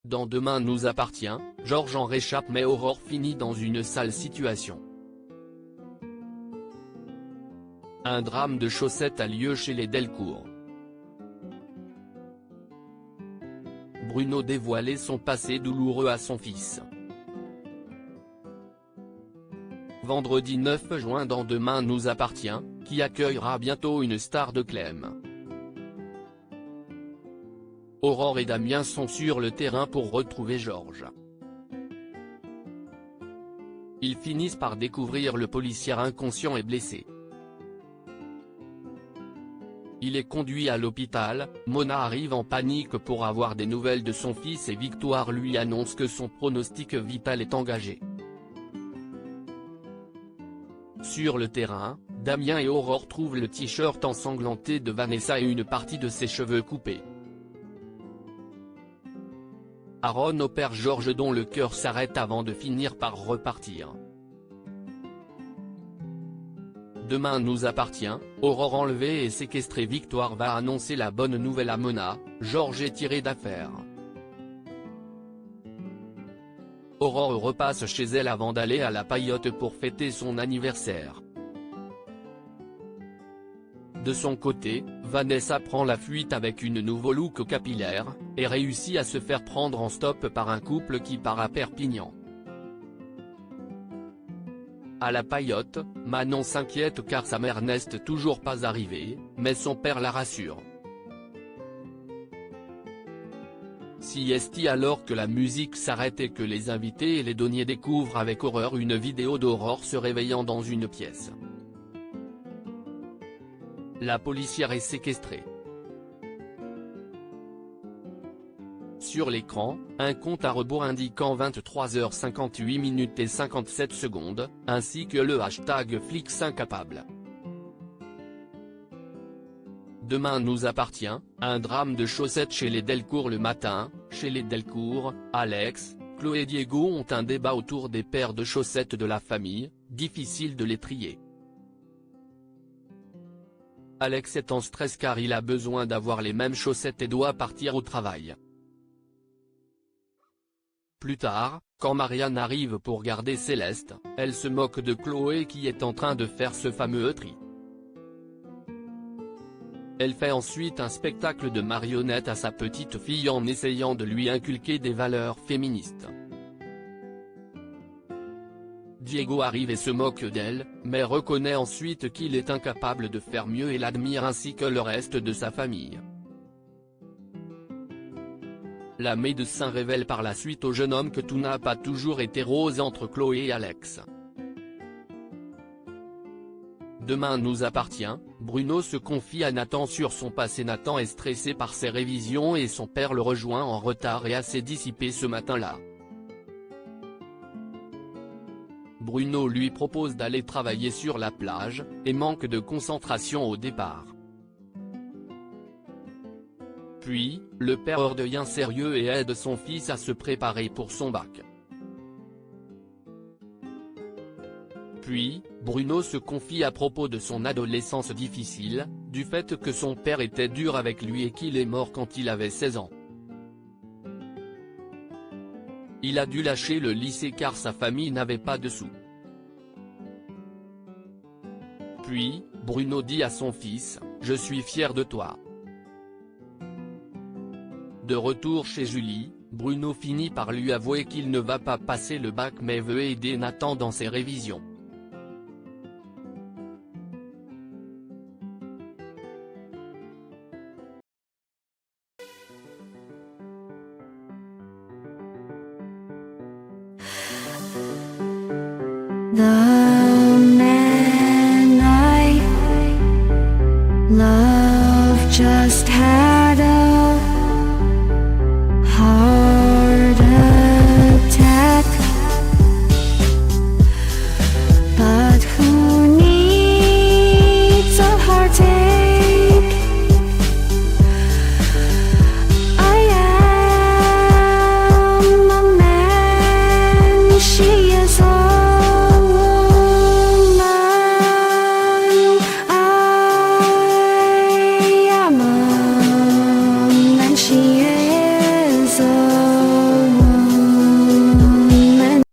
Dans Demain nous appartient, Georges en réchappe mais Aurore finit dans une sale situation. Un drame de chaussettes a lieu chez les Delcourt. Bruno dévoilait son passé douloureux à son fils. Vendredi 9 juin dans Demain nous appartient, qui accueillera bientôt une star de Clem. Aurore et Damien sont sur le terrain pour retrouver Georges. Ils finissent par découvrir le policier inconscient et blessé. Il est conduit à l'hôpital, Mona arrive en panique pour avoir des nouvelles de son fils et Victoire lui annonce que son pronostic vital est engagé. Sur le terrain, Damien et Aurore trouvent le t-shirt ensanglanté de Vanessa et une partie de ses cheveux coupés. Aaron opère Georges dont le cœur s'arrête avant de finir par repartir. Demain nous appartient, Aurore enlevée et séquestrée. Victoire va annoncer la bonne nouvelle à Mona, Georges est tiré d'affaire. Aurore repasse chez elle avant d'aller à la paillote pour fêter son anniversaire. De son côté, Vanessa prend la fuite avec une nouveau look capillaire, et réussit à se faire prendre en stop par un couple qui part à Perpignan. À la paillote, Manon s'inquiète car sa mère n'est toujours pas arrivée, mais son père la rassure. Siesti alors que la musique s'arrête et que les invités et les douaniers découvrent avec horreur une vidéo d'Aurore se réveillant dans une pièce. La policière est séquestrée. Sur l'écran, un compte à rebours indiquant 23h58 et 57 secondes, ainsi que le hashtag #FlicsIncapable. Demain nous appartient, un drame de chaussettes chez les Delcourt le matin. Chez les Delcourt, Alex, Chloé et Diego ont un débat autour des paires de chaussettes de la famille, difficile de les trier. Alex est en stress car il a besoin d'avoir les mêmes chaussettes et doit partir au travail. Plus tard, quand Marianne arrive pour garder Céleste, elle se moque de Chloé qui est en train de faire ce fameux tri. Elle fait ensuite un spectacle de marionnettes à sa petite fille en essayant de lui inculquer des valeurs féministes. Diego arrive et se moque d'elle, mais reconnaît ensuite qu'il est incapable de faire mieux et l'admire ainsi que le reste de sa famille. La médecin révèle par la suite au jeune homme que tout n'a pas toujours été rose entre Chloé et Alex. Demain nous appartient, Bruno se confie à Nathan sur son passé. Nathan est stressé par ses révisions et son père le rejoint en retard et assez dissipé ce matin-là. Bruno lui propose d'aller travailler sur la plage, et manque de concentration au départ. Puis, le père redevient sérieux et aide son fils à se préparer pour son bac. Puis, Bruno se confie à propos de son adolescence difficile, du fait que son père était dur avec lui et qu'il est mort quand il avait 16 ans. Il a dû lâcher le lycée car sa famille n'avait pas de sous. Puis, Bruno dit à son fils, « Je suis fier de toi ». De retour chez Julie, Bruno finit par lui avouer qu'il ne va pas passer le bac mais veut aider Nathan dans ses révisions. 나